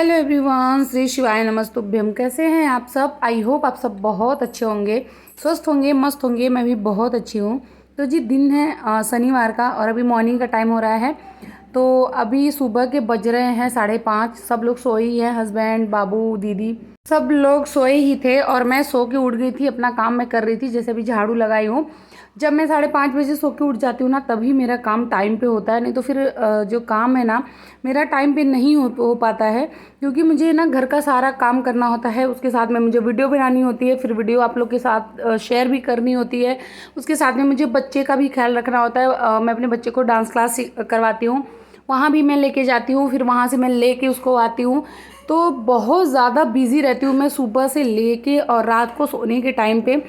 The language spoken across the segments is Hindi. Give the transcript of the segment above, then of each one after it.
हेलो एवरीवन, श्री शिवाय नमस्तुभ्यम। कैसे हैं आप सब? आई होप आप सब बहुत अच्छे होंगे, स्वस्थ होंगे, मस्त होंगे। मैं भी बहुत अच्छी हूँ। तो जी दिन है शनिवार का और अभी मॉर्निंग का टाइम हो रहा है। तो अभी सुबह के बज रहे हैं 5:30। सब लोग सोए ही हैं, हस्बैंड, बाबू, दीदी सब लोग सोए ही थे और मैं सो के उठ गई थी। अपना काम मैं कर रही थी, जैसे अभी झाड़ू लगाई हूँ। जब मैं 5:30 सो के उठ जाती हूँ ना, तभी मेरा काम टाइम पे होता है। नहीं तो फिर जो काम है ना, मेरा टाइम पे नहीं हो पाता है। क्योंकि मुझे ना घर का सारा काम करना होता है, उसके साथ में मुझे वीडियो बनानी होती है, फिर वीडियो आप लोग के साथ शेयर भी करनी होती है। उसके साथ में मुझे बच्चे का भी ख्याल रखना होता है। मैं अपने बच्चे को डांस क्लास करवाती हूँ, वहाँ भी मैं लेके जाती हूँ, फिर वहाँ से मैं लेके उसको आती हूँ। तो बहुत ज़्यादा बिजी रहती हूँ मैं सुबह से लेके और रात को सोने के टाइम पे।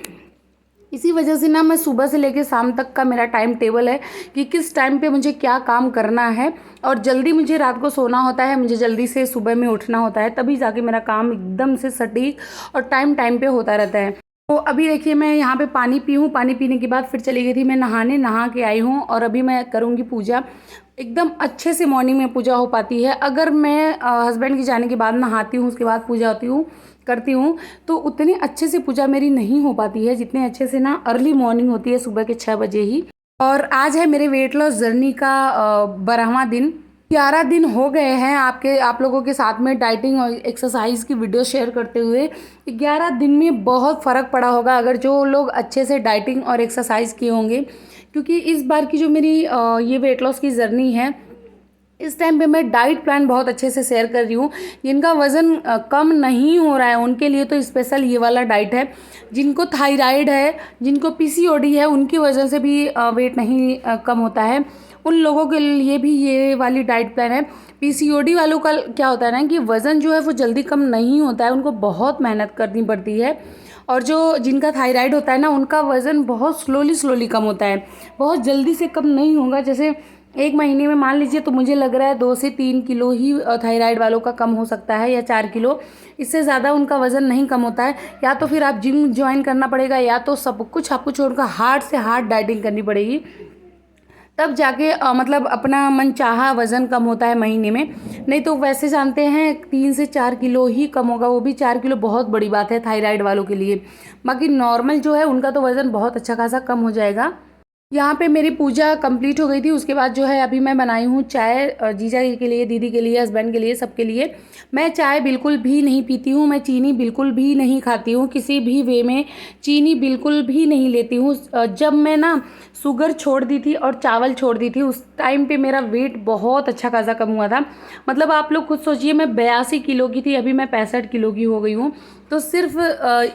इसी वजह से ना मैं सुबह से लेकर शाम तक का मेरा टाइम टेबल है कि किस टाइम पे मुझे क्या काम करना है। और जल्दी मुझे रात को सोना होता है, मुझे जल्दी से सुबह में उठना होता है, तभी जाके मेरा काम एकदम से सटीक और टाइम टाइम पे होता रहता है। तो अभी देखिए, मैं यहाँ पे पानी पी हूँ। पानी पीने के बाद फिर चली गई थी मैं नहाने, नहा के आई हूँ और अभी मैं करूँगी पूजा। एकदम अच्छे से मॉर्निंग में पूजा हो पाती है। अगर मैं हस्बैंड के जाने के बाद नहाती हूँ, उसके बाद पूजा होती हूँ करती हूँ, तो उतनी अच्छे से पूजा मेरी नहीं हो पाती है जितने अच्छे से ना अर्ली मॉर्निंग होती है, सुबह के 6 बजे ही। और आज है मेरे वेट लॉस जर्नी का 12वां दिन। 11 दिन हो गए हैं आप लोगों के साथ में डाइटिंग और एक्सरसाइज की वीडियो शेयर करते हुए। 11 दिन में बहुत फ़र्क पड़ा होगा अगर जो लोग अच्छे से डाइटिंग और एक्सरसाइज किए होंगे। क्योंकि इस बार की जो मेरी ये वेट लॉस की जर्नी है, इस टाइम पे मैं डाइट प्लान बहुत अच्छे से शेयर कर रही हूँ। जिनका वज़न कम नहीं हो रहा है उनके लिए तो स्पेशल ये वाला डाइट है। जिनको थायराइड है, जिनको पीसीओडी है, उनकी वजह से भी वेट नहीं कम होता है, उन लोगों के लिए भी ये वाली डाइट प्लान है। पीसीओडी वालों का क्या होता है ना कि वज़न जो है वो जल्दी कम नहीं होता है, उनको बहुत मेहनत करनी पड़ती है। और जो जिनका थायराइड होता है ना, उनका वज़न बहुत स्लोली स्लोली कम होता है, बहुत जल्दी से कम नहीं होगा। जैसे 1 महीने में मान लीजिए, तो मुझे लग रहा है 2 से 3 किलो ही थायराइड वालों का कम हो सकता है, या 4 किलो। इससे ज़्यादा उनका वज़न नहीं कम होता है। या तो फिर आप जिम ज्वाइन करना पड़ेगा, या तो सब कुछ आपको छोड़कर हार्ड से हार्ड डाइटिंग करनी पड़ेगी, तब जाके मतलब अपना मनचाहा वज़न कम होता है महीने में। नहीं तो वैसे जानते हैं 3 से 4 किलो ही कम होगा, वो भी 4 किलो बहुत बड़ी बात है थायराइड वालों के लिए। बाकी नॉर्मल जो है उनका तो वज़न बहुत अच्छा खासा कम हो जाएगा। यहाँ पे मेरी पूजा कंप्लीट हो गई थी। उसके बाद जो है अभी मैं बनाई हूँ चाय, जीजा जी के लिए, दीदी के लिए, हस्बैंड के लिए, सबके लिए। मैं चाय बिल्कुल भी नहीं पीती हूँ, मैं चीनी बिल्कुल भी नहीं खाती हूँ, किसी भी वे में चीनी बिल्कुल भी नहीं लेती हूँ। जब मैं ना शुगर छोड़ दी थी और चावल छोड़ दी थी, उस टाइम पे मेरा वेट बहुत अच्छा खासा कम हुआ था। मतलब आप लोग खुद सोचिए, मैं 82 किलो की थी, अभी मैं 65 किलो की हो गई हूँ। तो सिर्फ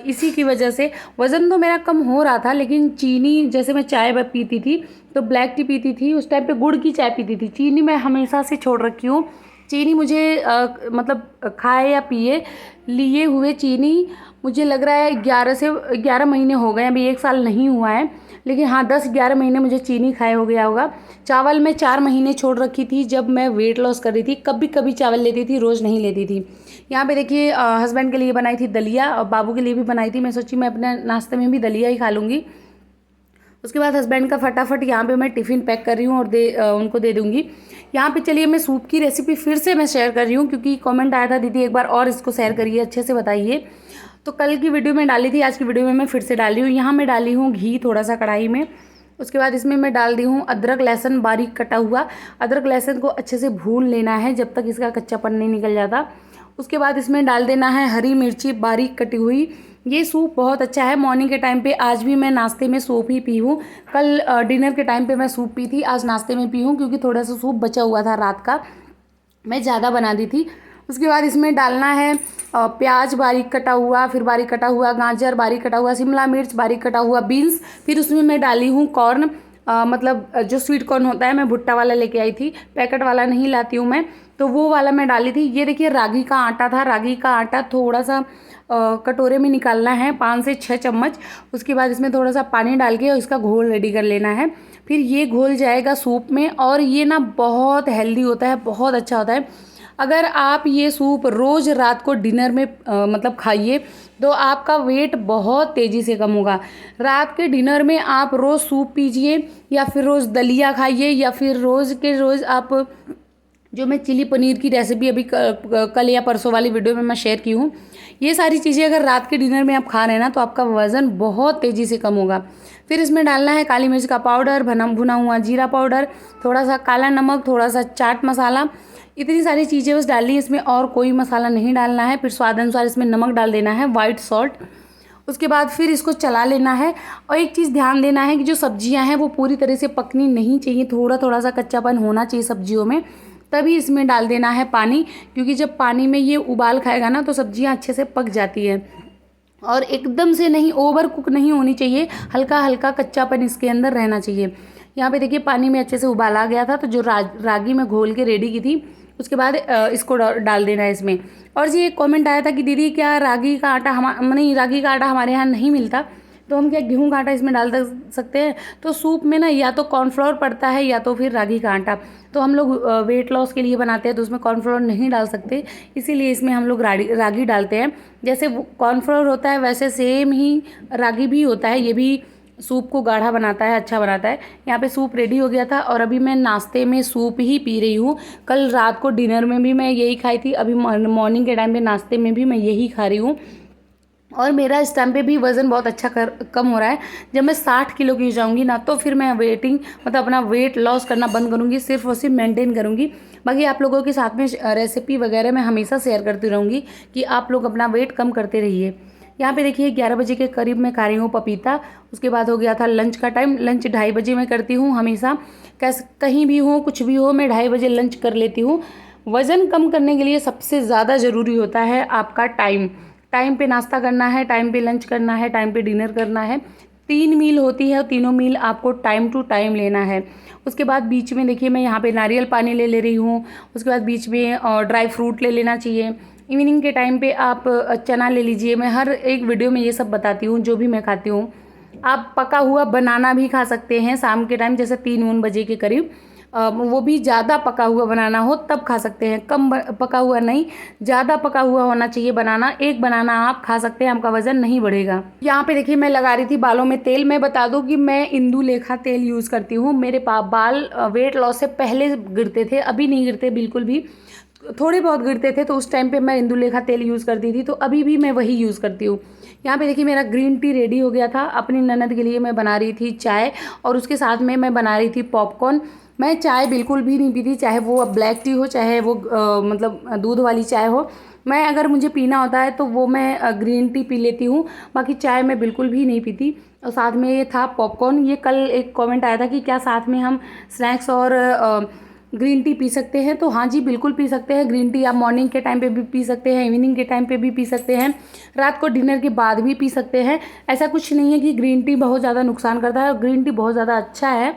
इसी की वजह से वज़न तो मेरा कम हो रहा था। लेकिन चीनी, जैसे मैं चाय पीती थी तो ब्लैक टी पीती थी, उस टाइम पे गुड़ की चाय पीती थी। चीनी मैं हमेशा से छोड़ रखी हूँ। चीनी मुझे मतलब खाए या पिए लिए हुए चीनी मुझे लग रहा है 11 से 11 महीने हो गए, अभी 1 साल नहीं हुआ है। लेकिन हाँ, 10-11 महीने मुझे चीनी खाए हो गया होगा। चावल मैं 4 महीने छोड़ रखी थी जब मैं वेट लॉस कर रही थी। कभी कभी चावल लेती थी, रोज़ नहीं लेती थी। यहाँ पे देखिए, हस्बैंड के लिए बनाई थी दलिया और बाबू के लिए भी बनाई थी। मैं सोची मैं अपने नाश्ते में भी दलिया ही खा लूँगी। उसके बाद हस्बैंड का फटाफट यहाँ पे मैं टिफ़िन पैक कर रही हूँ और उनको दे दूँगी। यहाँ पे चलिए, मैं सूप की रेसिपी फिर से मैं शेयर कर रही हूँ, क्योंकि कमेंट आया था, दीदी एक बार और इसको शेयर करिए, अच्छे से बताइए। तो कल की वीडियो में डाली थी, आज की वीडियो में मैं फिर से डाल रही हूँ। यहाँ मैं डाली हूँ घी थोड़ा सा कढ़ाई में। उसके बाद इसमें मैं डाल दी हूँ अदरक लहसुन बारीक कटा हुआ। अदरक लहसुन को अच्छे से भून लेना है जब तक इसका कच्चापन नहीं निकल जाता। उसके बाद इसमें डाल देना है हरी मिर्ची बारीक कटी हुई। ये सूप बहुत अच्छा है मॉर्निंग के टाइम पे। आज भी मैं नाश्ते में सूप ही पी हूँ। कल डिनर के टाइम पे मैं सूप पी थी, आज नाश्ते में पी हूँ, क्योंकि थोड़ा सा सूप बचा हुआ था रात का, मैं ज़्यादा बना दी थी। उसके बाद इसमें डालना है प्याज बारीक कटा हुआ, फिर बारीक कटा हुआ गाजर, बारीक कटा हुआ शिमला मिर्च, बारीक कटा हुआ बीन्स। फिर उसमें मैं डाली हूँ कॉर्न, मतलब जो स्वीट कॉर्न होता है, मैं भुट्टा वाला लेके आई थी, पैकेट वाला नहीं लाती हूँ मैं, तो वो वाला मैं डाली थी। ये देखिए, रागी का आटा था। रागी का आटा थोड़ा सा कटोरे में निकालना है, 5 से 6 चम्मच। उसके बाद इसमें थोड़ा सा पानी डाल के और इसका घोल रेडी कर लेना है। फिर ये घोल जाएगा सूप में, और ये ना बहुत हेल्दी होता है, बहुत अच्छा होता है। अगर आप ये सूप रोज़ रात को डिनर में मतलब खाइए, तो आपका वेट बहुत तेज़ी से कम होगा। रात के डिनर में आप रोज़ सूप पीजिए, या फिर रोज़ दलिया खाइए, या फिर रोज़ के रोज़ आप जो मैं चिली पनीर की रेसिपी अभी कल या परसों वाली वीडियो में मैं शेयर की हूँ। ये सारी चीज़ें अगर रात के डिनर में आप खा रहे हैं ना, तो आपका वज़न बहुत तेज़ी से कम होगा। फिर इसमें डालना है काली मिर्च का पाउडर, भुना हुआ जीरा पाउडर, थोड़ा सा काला नमक, थोड़ा सा चाट मसाला। इतनी सारी चीज़ें बस डालनी है इसमें, और कोई मसाला नहीं डालना है। फिर स्वाद अनुसार इसमें नमक डाल देना है, वाइट सॉल्ट। उसके बाद फिर इसको चला लेना है। और एक चीज़ ध्यान देना है कि जो सब्जियां हैं वो पूरी तरह से पकनी नहीं चाहिए, थोड़ा थोड़ा सा कच्चापन होना चाहिए सब्जियों में। तभी इसमें डाल देना है पानी, क्योंकि जब पानी में ये उबाल खाएगा ना तो सब्जियां अच्छे से पक जाती है। और एकदम से नहीं, ओवर कुक नहीं होनी चाहिए, हल्का हल्का कच्चापन इसके अंदर रहना चाहिए। यहाँ पे देखिए पानी में अच्छे से उबाल आ गया था, तो जो रागी में घोल के रेडी की थी, उसके बाद इसको डाल देना है इसमें। और जी एक कमेंट आया था कि दीदी क्या रागी का आटा नहीं, रागी का आटा हमारे यहाँ नहीं मिलता, तो हम क्या गेहूं का आटा इसमें डाल सकते हैं? तो सूप में ना या तो कॉर्नफ्लोर पड़ता है या तो फिर रागी का आटा। तो हम लोग वेट लॉस के लिए बनाते हैं तो उसमें कॉर्नफ्लोर नहीं डाल सकते, इसीलिए इसमें हम लोग रागी डालते हैं। जैसे कॉर्नफ्लोर होता है वैसे सेम ही रागी भी होता है, ये भी सूप को गाढ़ा बनाता है, अच्छा बनाता है। यहाँ पे सूप रेडी हो गया था और अभी मैं नाश्ते में सूप ही पी रही हूँ। कल रात को डिनर में भी मैं यही खाई थी, अभी मॉर्निंग के टाइम पे नाश्ते में भी मैं यही खा रही हूँ। और मेरा इस टाइम पे भी वज़न बहुत अच्छा कम हो रहा है। जब मैं 60 किलो की हो जाऊँगी ना, तो फिर मैं अपना वेट लॉस करना बंद करूँगी, सिर्फ और सिर्फ मेंटेन करूँगी। बाकी आप लोगों के साथ में रेसिपी वगैरह मैं हमेशा शेयर करती रहूँगी कि आप लोग अपना वेट कम करते रहिए। यहाँ पे देखिए 11 बजे के करीब मैं खा रही हूँ पपीता। उसके बाद हो गया था लंच का टाइम। लंच 2:30 बजे मैं करती हूँ हमेशा, कहीं भी हो कुछ भी हो, मैं 2:30 बजे लंच कर लेती हूँ। वज़न कम करने के लिए सबसे ज़्यादा ज़रूरी होता है आपका टाइम। टाइम पे नाश्ता करना है, टाइम पे लंच करना है, टाइम पे डिनर करना है। 3 मील होती है, तीनों मील आपको टाइम टू टाइम लेना है। उसके बाद बीच में देखिए मैं यहाँ पे नारियल पानी ले रही हूँ। उसके बाद बीच में ड्राई फ्रूट ले लेना चाहिए। इवनिंग के टाइम पे आप चना ले लीजिए। मैं हर एक वीडियो में ये सब बताती हूँ जो भी मैं खाती हूँ। आप पका हुआ बनाना भी खा सकते हैं शाम के टाइम, जैसे 3 बजे के करीब। वो भी ज़्यादा पका हुआ बनाना हो तब खा सकते हैं, कम पका हुआ नहीं, ज़्यादा पका हुआ होना चाहिए बनाना। एक बनाना आप खा सकते हैं, आपका वज़न नहीं बढ़ेगा। यहाँ पे देखिए मैं लगा रही थी बालों में तेल। मैं बता दूँ कि मैं इंदुलेखा तेल यूज़ करती हूँ। मेरे बाल वेट लॉस से पहले गिरते थे, अभी नहीं गिरते बिल्कुल भी, थोड़े बहुत गिरते थे, तो उस टाइम पे मैं इंदुलेखा तेल यूज़ करती थी, तो अभी भी मैं वही यूज़ करती हूँ। यहाँ पे देखिए मेरा ग्रीन टी रेडी हो गया था। अपनी ननद के लिए मैं बना रही थी चाय, और उसके साथ में मैं बना रही थी पॉपकॉर्न। मैं चाय बिल्कुल भी नहीं पीती, चाहे वो ब्लैक टी हो, चाहे वो मतलब दूध वाली चाय हो। मैं अगर मुझे पीना होता है तो वो मैं ग्रीन टी पी लेती हूँ, बाकी चाय मैं बिल्कुल भी नहीं पीती। और साथ में ये था पॉपकॉर्न। ये कल एक कमेंट आया था कि क्या साथ में हम स्नैक्स और ग्रीन टी पी सकते हैं? तो हाँ जी, बिल्कुल पी सकते हैं। ग्रीन टी आप मॉर्निंग के टाइम पे भी पी सकते हैं, इवनिंग के टाइम पे भी पी सकते हैं, रात को डिनर के बाद भी पी सकते हैं। ऐसा कुछ नहीं है कि ग्रीन टी बहुत ज़्यादा नुकसान करता है, और ग्रीन टी बहुत ज़्यादा अच्छा है।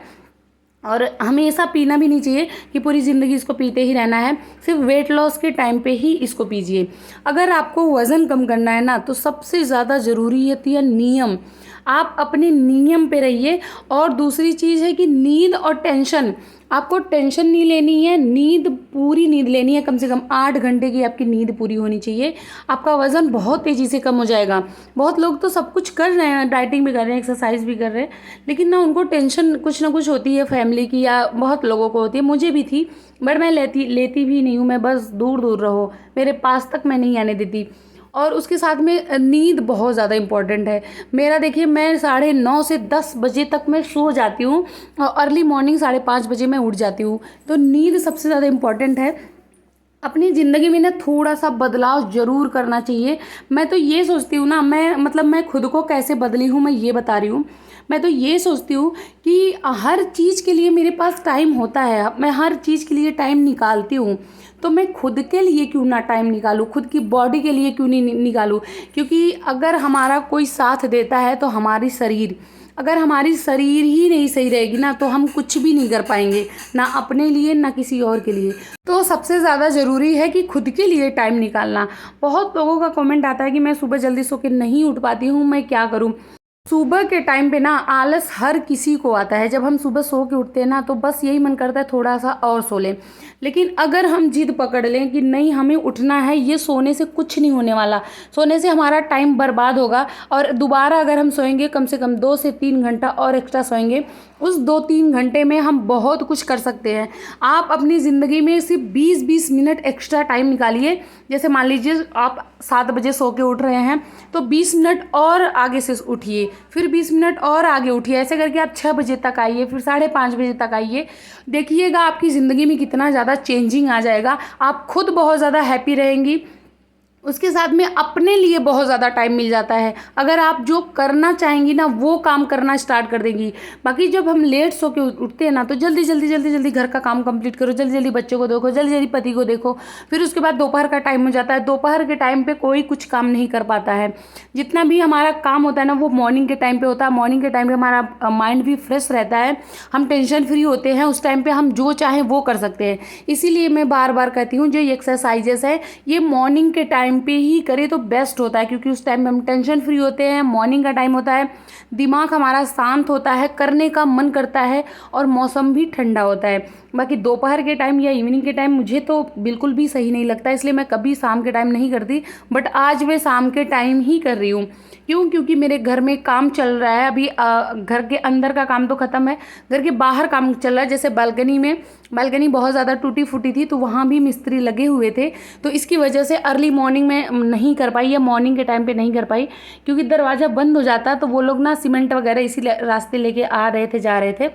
और हमेशा पीना भी नहीं चाहिए कि पूरी ज़िंदगी इसको पीते ही रहना है, सिर्फ वेट लॉस के टाइम पे ही इसको पीजिए। अगर आपको वज़न कम करना है ना, तो सबसे ज़्यादा ज़रूरी होती है नियम। आप अपने नियम पे रहिए। और दूसरी चीज़ है कि नींद और टेंशन, आपको टेंशन नहीं लेनी है, नींद पूरी नींद लेनी है। कम से कम 8 घंटे की आपकी नींद पूरी होनी चाहिए। आपका वज़न बहुत तेज़ी से कम हो जाएगा। बहुत लोग तो सब कुछ कर रहे हैं, डाइटिंग भी कर रहे हैं, एक्सरसाइज भी कर रहे हैं, लेकिन ना उनको टेंशन कुछ ना कुछ होती है फैमिली की, या बहुत लोगों को होती है, मुझे भी थी, बट मैं लेती भी नहीं हूँ। मैं बस दूर दूर रहो, मेरे पास तक मैं नहीं आने देती। और उसके साथ में नींद बहुत ज़्यादा इम्पॉर्टेंट है। मेरा देखिए मैं 9:30 से 10 बजे तक मैं सो जाती हूँ, और अर्ली मॉर्निंग 5:30 बजे मैं उठ जाती हूँ। तो नींद सबसे ज़्यादा इम्पॉर्टेंट है। अपनी ज़िंदगी में ना थोड़ा सा बदलाव ज़रूर करना चाहिए। मैं तो ये सोचती हूँ ना, मैं खुद को कैसे बदली हूँ मैं ये बता रही हूँ। मैं तो ये सोचती हूँ कि हर चीज़ के लिए मेरे पास टाइम होता है, मैं हर चीज़ के लिए टाइम निकालती हूँ। तो मैं खुद के लिए क्यों ना टाइम निकालूँ, खुद की बॉडी के लिए क्यों नहीं निकालूँ? क्योंकि अगर हमारा कोई साथ देता है तो अगर हमारी शरीर ही नहीं सही रहेगी ना, तो हम कुछ भी नहीं कर पाएंगे, ना अपने लिए ना किसी और के लिए। तो सबसे ज़्यादा ज़रूरी है कि खुद के लिए टाइम निकालना। बहुत लोगों का कमेंट आता है कि मैं सुबह जल्दी सो के नहीं उठ पाती हूँ, मैं क्या करूँ? सुबह के टाइम पे ना आलस हर किसी को आता है। जब हम सुबह सो के उठते हैं ना तो बस यही मन करता है थोड़ा सा और सो लें। लेकिन अगर हम जिद पकड़ लें कि नहीं हमें उठना है, ये सोने से कुछ नहीं होने वाला, सोने से हमारा टाइम बर्बाद होगा और दोबारा अगर हम सोएंगे कम से कम 2 से 3 घंटा और एक्स्ट्रा सोएंगे, उस 2-3 घंटे में हम बहुत कुछ कर सकते हैं। आप अपनी ज़िंदगी में सिर्फ 20-20 मिनट एक्स्ट्रा टाइम निकालिए। जैसे मान लीजिए आप 7 बजे सो के उठ रहे हैं तो 20 मिनट और आगे से उठिए, फिर 20 मिनट और आगे उठिए, ऐसे करके आप 6 बजे तक आइए, फिर 5:30 बजे तक आइए। देखिएगा आपकी ज़िंदगी में कितना ज़्यादा चेंजिंग आ जाएगा। आप खुद बहुत ज़्यादा हैप्पी रहेंगी, उसके साथ में अपने लिए बहुत ज़्यादा टाइम मिल जाता है। अगर आप जो करना चाहेंगी ना वो काम करना स्टार्ट कर देंगी। बाकी जब हम लेट सो के उठते हैं ना तो जल्दी जल्दी जल्दी जल्दी घर का काम कंप्लीट करो, जल्दी जल्दी बच्चों को देखो, जल्दी जल्दी पति को देखो, फिर उसके बाद दोपहर का टाइम हो जाता है। दोपहर के टाइम पे कोई कुछ काम नहीं कर पाता है। जितना भी हमारा काम होता है ना वो मॉर्निंग के टाइम पे होता है। मॉर्निंग के टाइम पे हमारा माइंड भी फ्रेश रहता है, हम टेंशन फ्री होते हैं। उस टाइम पे हम जो चाहें वो कर सकते हैं। इसीलिए मैं बार बार कहती हूँ जो ये एक्सरसाइजेस है ये मॉर्निंग के टाइम पे ही करें तो बेस्ट होता है, क्योंकि उस टाइम में हम टेंशन फ्री होते हैं। मॉर्निंग का टाइम होता है, दिमाग हमारा शांत होता है, करने का मन करता है और मौसम भी ठंडा होता है। बाकी दोपहर के टाइम या इवनिंग के टाइम मुझे तो बिल्कुल भी सही नहीं लगता, इसलिए मैं कभी शाम के टाइम नहीं करती। बट आज मैं शाम के टाइम ही कर रही हूँ। क्यों? क्योंकि मेरे घर में काम चल रहा है अभी। घर के अंदर का काम तो ख़त्म है, घर के बाहर काम चल रहा है। जैसे बालकनी बहुत ज़्यादा टूटी फूटी थी तो वहाँ भी मिस्त्री लगे हुए थे, तो इसकी वजह से अर्ली मॉर्निंग में नहीं कर पाई या मॉर्निंग के टाइम पे नहीं कर पाई, क्योंकि दरवाज़ा बंद हो जाता तो वो लोग ना सीमेंट वगैरह इसी रास्ते लेके आ रहे थे, जा रहे थे।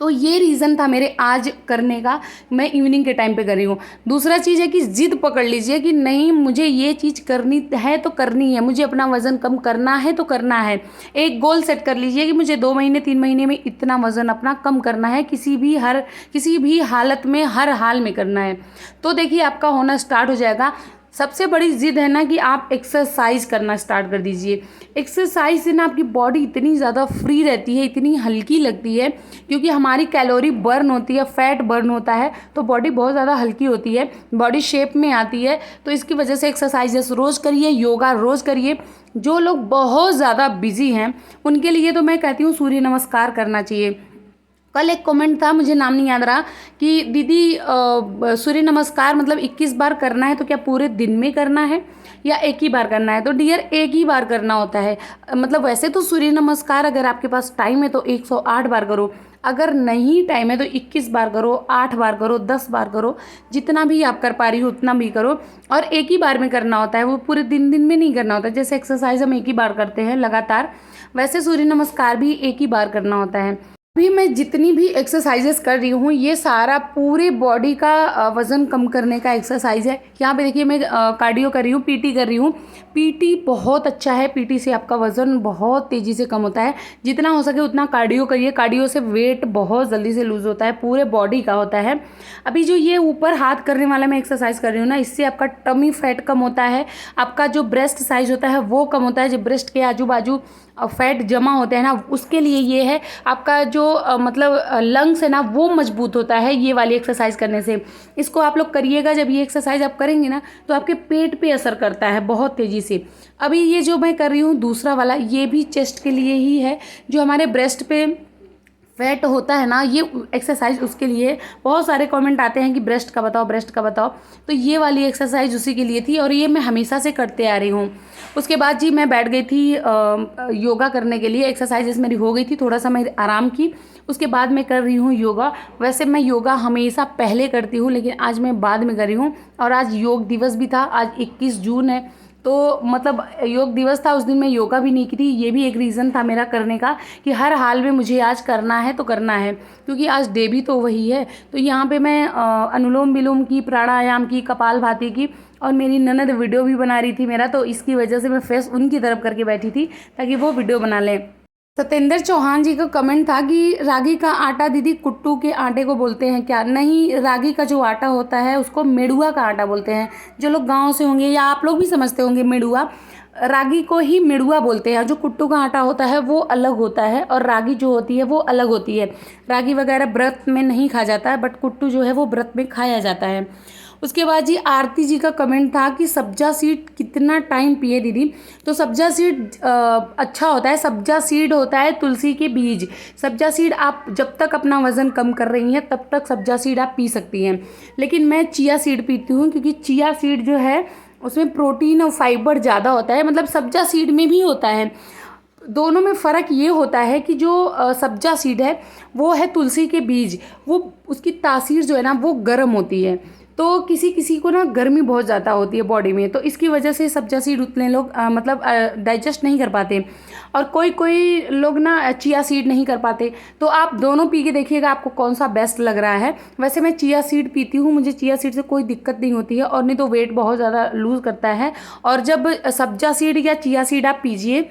तो ये रीज़न था मेरे आज करने का, मैं इवनिंग के टाइम पे कर रही हूँ। दूसरा चीज़ है कि ज़िद पकड़ लीजिए कि नहीं मुझे ये चीज़ करनी है तो करनी है, मुझे अपना वज़न कम करना है तो करना है। एक गोल सेट कर लीजिए कि मुझे 2 महीने 3 महीने में इतना वज़न अपना कम करना है, किसी भी हालत में, हर हाल में करना है। तो देखिए आपका होना स्टार्ट हो जाएगा। सबसे बड़ी ज़िद है ना कि आप एक्सरसाइज करना स्टार्ट कर दीजिए। एक्सरसाइज से ना आपकी बॉडी इतनी ज़्यादा फ्री रहती है, इतनी हल्की लगती है, क्योंकि हमारी कैलोरी बर्न होती है, फैट बर्न होता है, तो बॉडी बहुत ज़्यादा हल्की होती है, बॉडी शेप में आती है। तो इसकी वजह से एक्सरसाइजेस रोज़ करिए, योगा रोज़ करिए। जो लोग बहुत ज़्यादा बिजी हैं उनके लिए तो मैं कहती हूँ सूर्य नमस्कार करना चाहिए। कल एक कमेंट था, मुझे नाम नहीं याद रहा, कि दीदी सूर्य नमस्कार मतलब 21 बार करना है तो क्या पूरे दिन में करना है या एक ही बार करना है? तो डियर एक ही बार करना होता है। मतलब वैसे तो सूर्य नमस्कार अगर आपके पास टाइम है तो 108 बार करो, अगर नहीं टाइम है तो 21 बार करो, 8 बार करो, 10 बार करो, जितना भी आप कर पा रही हो उतना भी करो। और एक ही बार में करना होता है, वो पूरे दिन में नहीं करना होता। जैसे एक्सरसाइज हम एक ही बार करते हैं लगातार, वैसे सूर्य नमस्कार भी एक ही बार करना होता है। अभी मैं जितनी भी एक्सरसाइजेस कर रही हूँ ये सारा पूरे बॉडी का वज़न कम करने का एक्सरसाइज है। यहाँ पे देखिए मैं कार्डियो कर रही हूँ, पीटी कर रही हूँ। पीटी बहुत अच्छा है, पीटी से आपका वज़न बहुत तेज़ी से कम होता है। जितना हो सके उतना कार्डियो करिए, कार्डियो से वेट बहुत जल्दी से लूज़ होता है, पूरे बॉडी का होता है। अभी जो ये ऊपर हाथ करने वाला मैं एक्सरसाइज कर रही हूँ ना, इससे आपका टमी फैट कम होता है, आपका जो ब्रेस्ट साइज होता है वो कम होता है, जो ब्रेस्ट के आजू बाजू फैट जमा होते हैं ना उसके लिए ये है। आपका जो मतलब लंग्स है ना वो मजबूत होता है ये वाली एक्सरसाइज करने से। इसको आप लोग करिएगा, जब ये एक्सरसाइज आप करेंगे ना तो आपके पेट पे असर करता है बहुत तेज़ी से। अभी ये जो मैं कर रही हूँ दूसरा वाला, ये भी चेस्ट के लिए ही है। जो हमारे ब्रेस्ट पे फैट होता है ना, ये एक्सरसाइज उसके लिए। बहुत सारे कमेंट आते हैं कि ब्रेस्ट का बताओ, ब्रेस्ट का बताओ, तो ये वाली एक्सरसाइज उसी के लिए थी और ये मैं हमेशा से करते आ रही हूँ। उसके बाद जी मैं बैठ गई थी योगा करने के लिए। एक्सरसाइजेस मेरी हो गई थी, थोड़ा सा मैं आराम की, उसके बाद मैं कर रही हूँ योगा। वैसे मैं योगा हमेशा पहले करती हूँ लेकिन आज मैं बाद में कर रही हूँ। और आज योग दिवस भी था, आज 21 जून है, तो मतलब योग दिवस था, उस दिन मैं योगा भी नहीं की थी। ये भी एक रीज़न था मेरा करने का कि हर हाल में मुझे आज करना है तो करना है, क्योंकि आज डे भी तो वही है। तो यहाँ पे मैं अनुलोम विलोम की, प्राणायाम की, कपालभाति की, और मेरी ननद वीडियो भी बना रही थी मेरा, तो इसकी वजह से मैं फेस उनकी तरफ करके बैठी थी ताकि वो वीडियो बना लें। सत्येंद्र चौहान जी का कमेंट था कि रागी का आटा दीदी कुट्टू के आटे को बोलते हैं क्या? नहीं, रागी का जो आटा होता है उसको मेड़ुआ का आटा बोलते हैं। जो लोग गांव से होंगे या आप लोग भी समझते होंगे मेड़ुआ, रागी को ही मेड़ुआ बोलते हैं। जो कुट्टू का आटा होता है वो अलग होता है और रागी जो होती है वो अलग होती है। रागी वगैरह व्रत में नहीं खा जाता है, बट कुट्टू जो है वो व्रत में खाया जाता है। उसके बाद जी आरती जी का कमेंट था कि सब्जा सीड कितना टाइम पिए दीदी। तो सब्जा सीड अच्छा होता है। सब्जा सीड होता है तुलसी के बीज। सब्जा सीड आप जब तक अपना वज़न कम कर रही हैं तब तक सब्जा सीड आप पी सकती हैं। लेकिन मैं चिया सीड पीती हूँ, क्योंकि चिया सीड जो है उसमें प्रोटीन और फाइबर ज़्यादा होता है। मतलब सब्जा सीड में भी होता है। दोनों में फ़र्क ये होता है कि जो सब्जा सीड है वो है तुलसी के बीज, वो उसकी तासीर जो है ना वो गर्म होती है। तो किसी किसी को ना गर्मी बहुत ज़्यादा होती है बॉडी में, तो इसकी वजह से सब्जा सीड उतने लोग मतलब डाइजेस्ट नहीं कर पाते। और कोई कोई लोग ना चिया सीड नहीं कर पाते। तो आप दोनों पी के देखिएगा आपको कौन सा बेस्ट लग रहा है। वैसे मैं चिया सीड पीती हूँ, मुझे चिया सीड से कोई दिक्कत नहीं होती है, और नहीं तो वेट बहुत ज़्यादा लूज़ करता है। और जब सब्जा सीड या चिया सीड आप पीजिए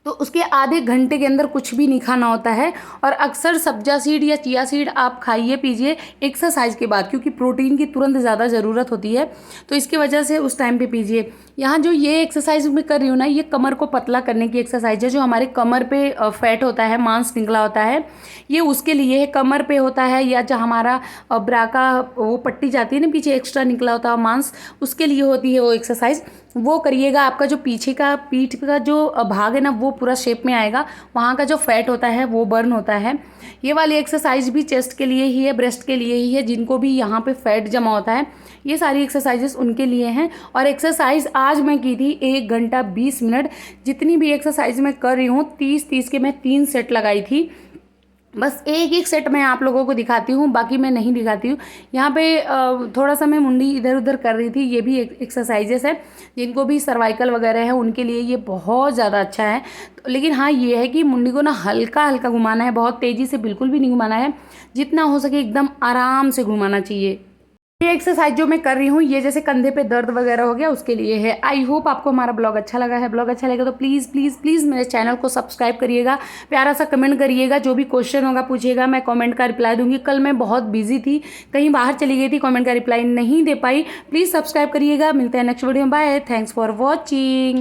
तो उसके आधे घंटे के अंदर कुछ भी नहीं खाना होता है। और अक्सर सब्जा सीड या चिया सीड आप खाइए पीजिए एक्सरसाइज के बाद, क्योंकि प्रोटीन की तुरंत ज़्यादा ज़रूरत होती है, तो इसकी वजह से उस टाइम पे पीजिए। यहाँ जो ये एक्सरसाइज मैं कर रही हूँ ना, ये कमर को पतला करने की एक्सरसाइज है। जो हमारे कमर पे फैट होता है, मांस निकला होता है, ये उसके लिए है। कमर पे होता है, या जो हमारा ब्रा का वो पट्टी जाती है ना पीछे एक्स्ट्रा निकला होता है मांस, उसके लिए होती है वो एक्सरसाइज। वो करिएगा, आपका जो पीछे का पीठ का जो भाग है ना वो पूरा शेप में आएगा, वहाँ का जो फैट होता है वो बर्न होता है। ये वाली एक्सरसाइज भी चेस्ट के लिए ही है, ब्रेस्ट के लिए ही है, जिनको भी यहाँ पे फैट जमा होता है, ये सारी एक्सरसाइजेस उनके लिए हैं। और एक्सरसाइज आज मैं की थी 1 घंटा 20 मिनट। जितनी भी एक्सरसाइज मैं कर रही हूँ 30-30 के मैं 3 सेट लगाई थी। बस एक एक सेट मैं आप लोगों को दिखाती हूँ, बाकी मैं नहीं दिखाती हूँ। यहाँ पे थोड़ा सा मैं मुंडी इधर उधर कर रही थी। ये भी एक्सरसाइजेस है, जिनको भी सर्वाइकल वगैरह है उनके लिए ये बहुत ज़्यादा अच्छा है। तो लेकिन हाँ ये है कि मुंडी को ना हल्का हल्का घुमाना है, बहुत तेज़ी से बिल्कुल भी नहीं घुमाना है, जितना हो सके एकदम आराम से घुमाना चाहिए। ये एक्सरसाइज जो मैं कर रही हूँ ये जैसे कंधे पे दर्द वगैरह हो गया उसके लिए है। आई होप आपको हमारा ब्लॉग अच्छा लगा है। ब्लॉग अच्छा लगा तो प्लीज़ प्लीज़ प्लीज़ मेरे चैनल को सब्सक्राइब करिएगा, प्यारा सा कमेंट करिएगा, जो भी क्वेश्चन होगा पूछिएगा, मैं कमेंट का रिप्लाई दूंगी। कल मैं बहुत बिजी थी, कहीं बाहर चली गई थी, कमेंट का रिप्लाई नहीं दे पाई। प्लीज़ सब्सक्राइब करिएगा। मिलते हैं नेक्स्ट वीडियो में। Bye, thanks for watching.